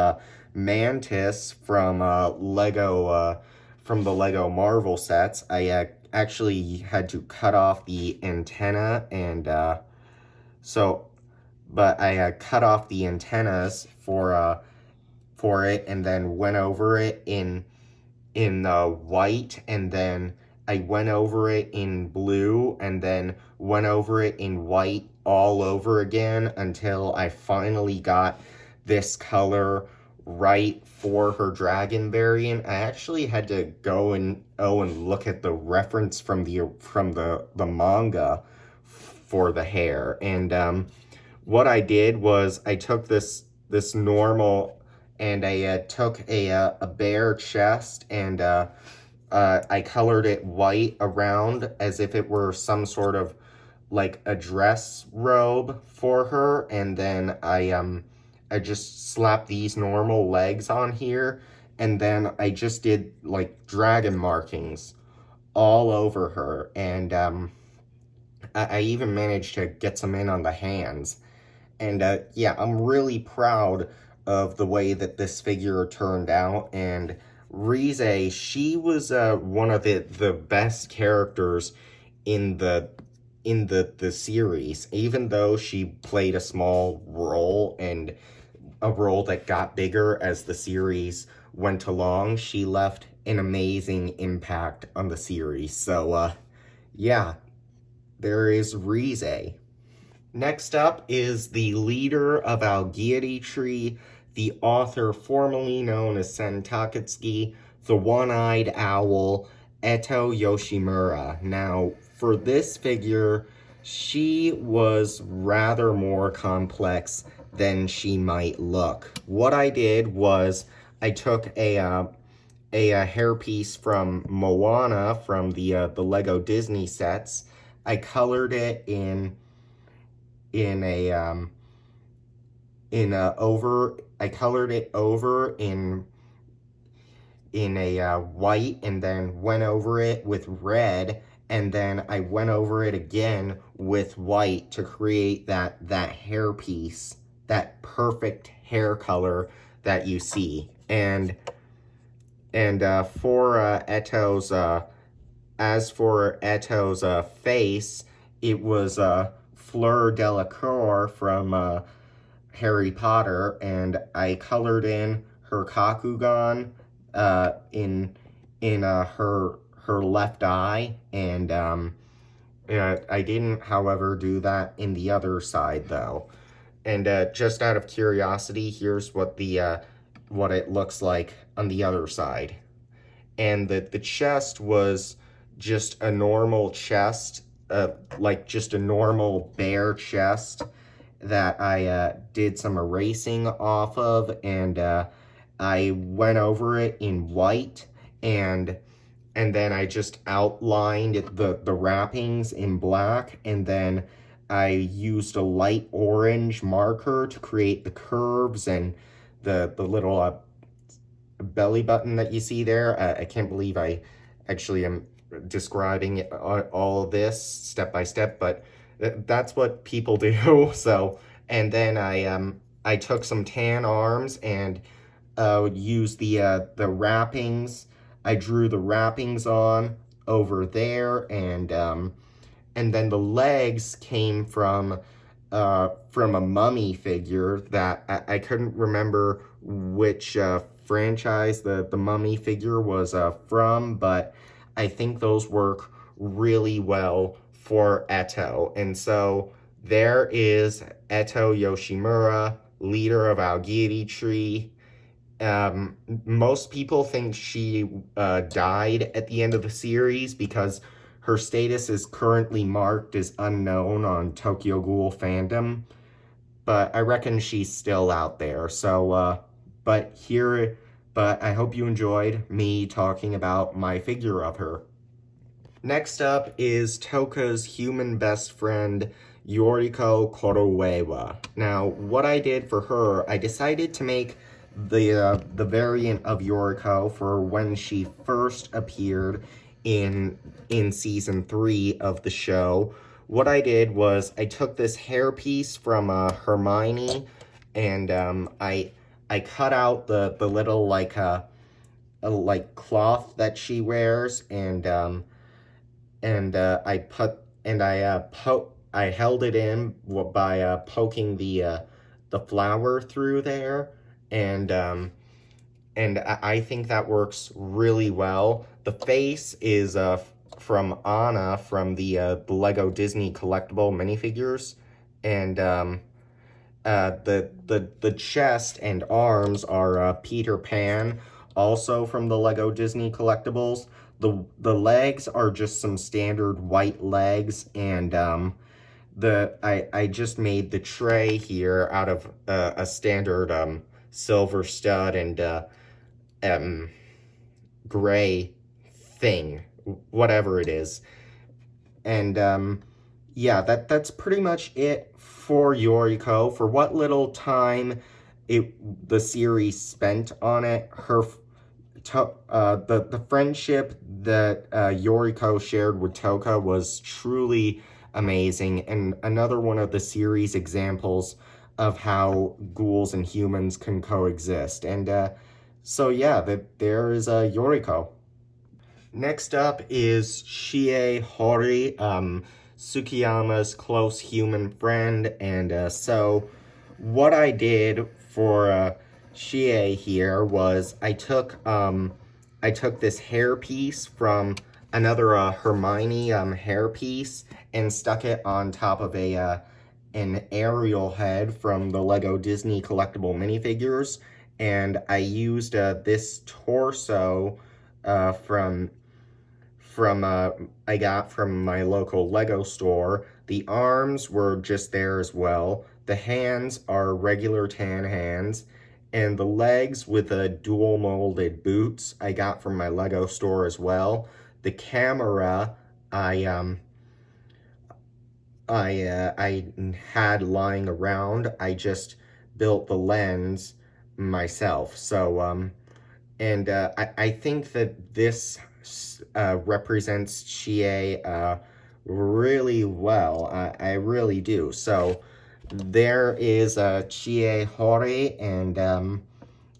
Mantis from from the Lego Marvel sets. I actually had to cut off the antenna, and but I cut off the antennas for it, and then went over it in white, and then I went over it in blue, and then went over it in white all over again until I finally got this color right for her dragon variant. I actually had to go and look at the reference from the manga for the hair, and what I did was I took this normal, and I took a bare chest, and I colored it white around as if it were some sort of like a dress robe for her, and then I just slapped these normal legs on here, and then I just did like dragon markings all over her, and I even managed to get some in on the hands. And yeah, I'm really proud of the way that this figure turned out, and Rize, she was one of the best characters in the in the series, even though she played a small role and a role that got bigger as the series went along, she left an amazing impact on the series. So, yeah, there is Rize. Next up is the leader of Aogiri Tree, the author formerly known as Sen Takatsuki, the one-eyed owl, Eto Yoshimura. Now, for this figure, she was rather more complex than she might look. What I did was I took a hairpiece from Moana from the Lego Disney sets. I colored it in I colored it over in a white, and then went over it with red, and then I went over it again with white to create that hairpiece, that perfect hair color that you see. And for Eto's as for Eto's face, it was Fleur Delacour from Harry Potter, and I colored in her Kakugan in her left eye, and I didn't, however, do that in the other side though. And just out of curiosity, here's what it looks like on the other side. And the chest was just a normal chest, like just a normal bare chest that I did some erasing off of, and I went over it in white, and then I just outlined the wrappings in black, and then I used a light orange marker to create the curves and the little belly button that you see there. I can't believe I actually am describing all of this step by step, but that's what people do. So, and then I took some tan arms and used the wrappings. I drew the wrappings on over there, and then the legs came from a mummy figure that I couldn't remember which franchise the mummy figure was from, but I think those work really well for Eto. And so there is Eto Yoshimura, leader of Aogiri Tree. Most people think she died at the end of the series because her status is currently marked as unknown on Tokyo Ghoul fandom, but I reckon she's still out there. So, but I hope you enjoyed me talking about my figure of her. Next up is Toka's human best friend, Yoriko Korowaiwa. Now, what I did for her, I decided to make the variant of Yoriko for when she first appeared in season 3 of the show. What I did was I took this hairpiece from Hermione, and I cut out the little like cloth that she wears, and I held it in by poking the flower through there, and I think that works really well. The face is from Anna from the Lego Disney collectible minifigures, and the chest and arms are Peter Pan, also from the Lego Disney collectibles. The legs are just some standard white legs, and I just made the tray here out of a standard silver stud and gray thing, whatever it is. And yeah, that's pretty much it for Yoriko. For what little time the series spent on it, the friendship that Yoriko shared with Toka was truly amazing, and another one of the series examples of how ghouls and humans can coexist. And so yeah, there is Yoriko. Next up is Shie Hori. Tsukiyama's close human friend, and so what I did for Chie here was I took this hairpiece from another Hermione hairpiece and stuck it on top of an Ariel head from the Lego Disney collectible minifigures, and I used this torso I got from my local Lego store. The arms were just there as well. The hands are regular tan hands, and the legs with the dual molded boots I got from my Lego store as well. The camera I had lying around. I just built the lens myself. So I think that this represents Chie really well. I really do. So there is Chie Hori, and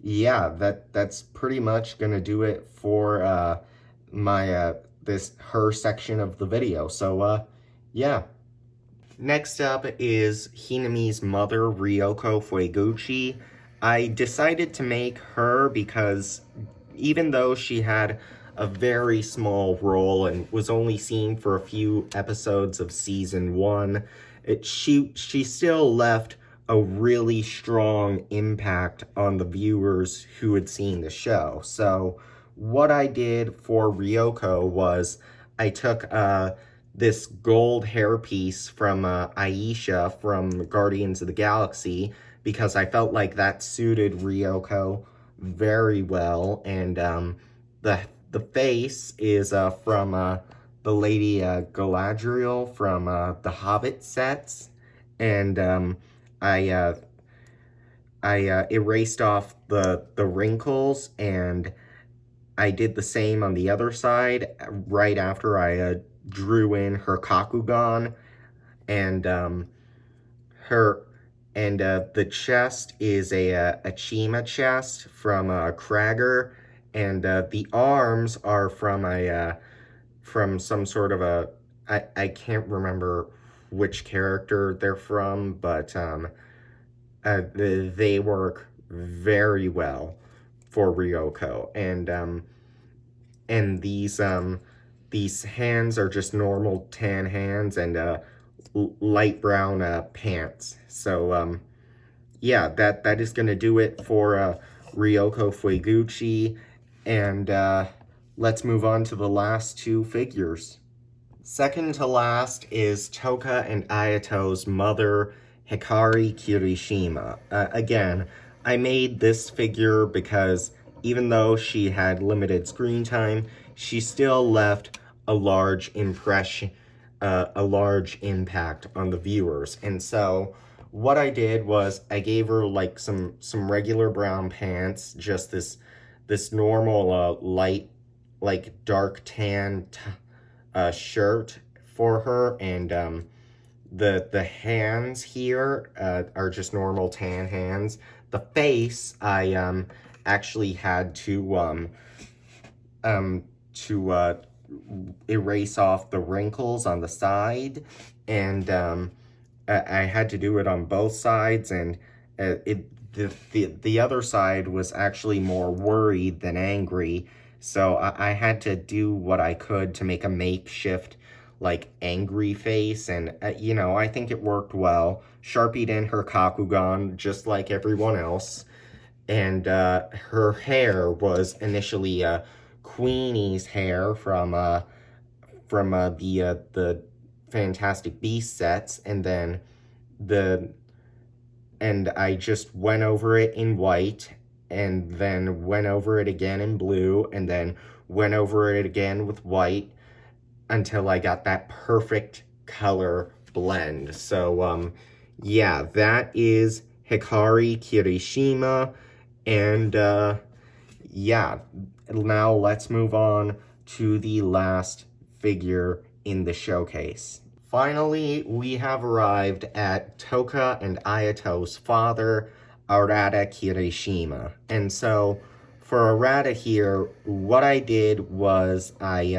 yeah, that's pretty much gonna do it for my her section of the video. So yeah. Next up is Hinami's mother, Ryoko Foy Gucci. I decided to make her because even though she had a very small role and was only seen for a few episodes of season 1, she still left a really strong impact on the viewers who had seen the show. So what I did for Ryoko was I took this gold hairpiece from Aisha from Guardians of the Galaxy, because I felt like that suited Ryoko very well, and the face is from the Lady Galadriel from the Hobbit sets, and I erased off the wrinkles, and I did the same on the other side right after I drew in her Kakugan, and the chest is a Chima chest from Krager, and the arms are from some sort of I can't remember which character they're from, but they work very well for Ryoko, and these hands are just normal tan hands, and light brown pants. So yeah, that is gonna do it for Ryoko Foy Gucci, and let's move on to the last two figures. Second to last is Toka and Ayato's mother, Hikari Kirishima. Again, I made this figure because even though she had limited screen time, she still left a large impression, a large impact on the viewers. And so what I did was I gave her like some regular brown pants, just this normal light, like dark tan shirt for her, and the hands here are just normal tan hands. The face I actually had to erase off the wrinkles on the side, and I had to do it on both sides, and the other side was actually more worried than angry, so I had to do what I could to make a makeshift like angry face, and you know, I think it worked well. Sharpied in her Kakugan just like everyone else, and her hair was initially Queenie's hair from the Fantastic Beasts sets, and then I just went over it in white, and then went over it again in blue, and then went over it again with white until I got that perfect color blend. So yeah, that is Hikari Kirishima, and yeah, now let's move on to the last figure in the showcase. Finally, we have arrived at Toka and Ayato's father, Arada Kirishima. And so, for Arada here, what I did was I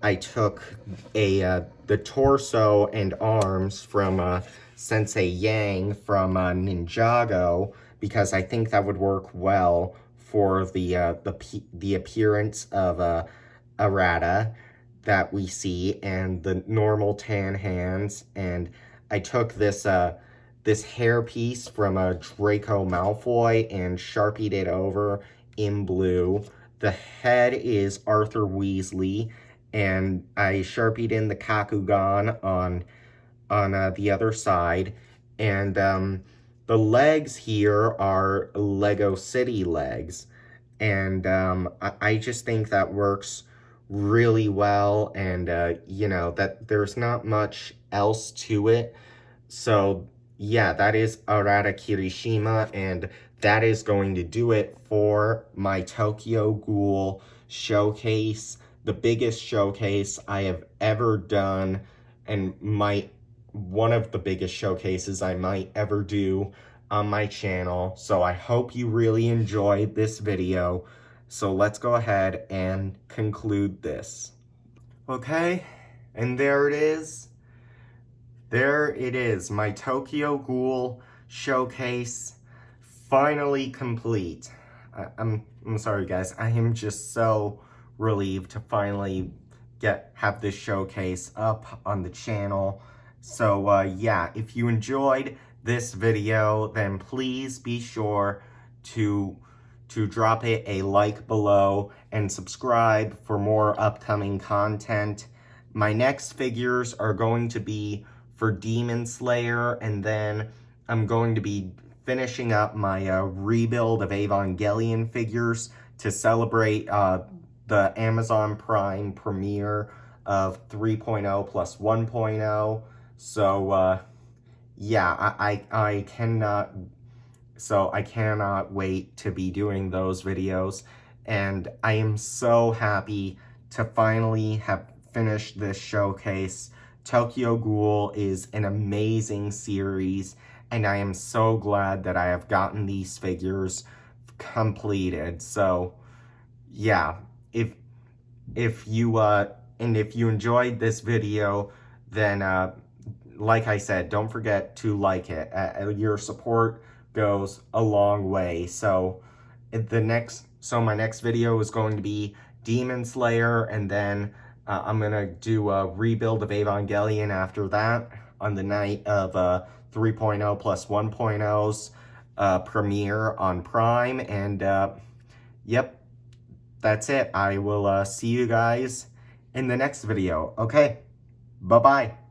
I took the torso and arms from Sensei Yang from Ninjago, because I think that would work well for the appearance of Arada that we see, and the normal tan hands. And I took this hairpiece from Draco Malfoy and sharpied it over in blue. The head is Arthur Weasley, and I sharpied in the Kakugan on the other side. And the legs here are Lego City legs, and I just think that works really well. And you know, that there's not much else to it. So yeah, that is Arada Kirishima, and that is going to do it for my Tokyo Ghoul showcase, the biggest showcase I have ever done, and one of the biggest showcases I might ever do on my channel. So I hope you really enjoyed this video. So let's go ahead and conclude this. Okay, and there it is. There it is, my Tokyo Ghoul showcase, finally complete. I'm sorry guys, I am just so relieved to finally have this showcase up on the channel. So yeah, if you enjoyed this video, then please be sure to drop it a like below and subscribe for more upcoming content. My next figures are going to be for Demon Slayer, and then I'm going to be finishing up my rebuild of Evangelion figures to celebrate the Amazon Prime premiere of 3.0 plus 1.0. So yeah, I cannot wait to be doing those videos, and I am so happy to finally have finished this showcase. Tokyo Ghoul is an amazing series, and I am so glad that I have gotten these figures completed. So yeah, if you enjoyed this video, then like I said, don't forget to like it. Your support goes a long way. So my next video is going to be Demon Slayer, and then I'm gonna do a rebuild of Evangelion after that on the night of 3.0 plus 1.0's premiere on Prime. And yep, that's it. I will see you guys in the next video. Okay, bye-bye.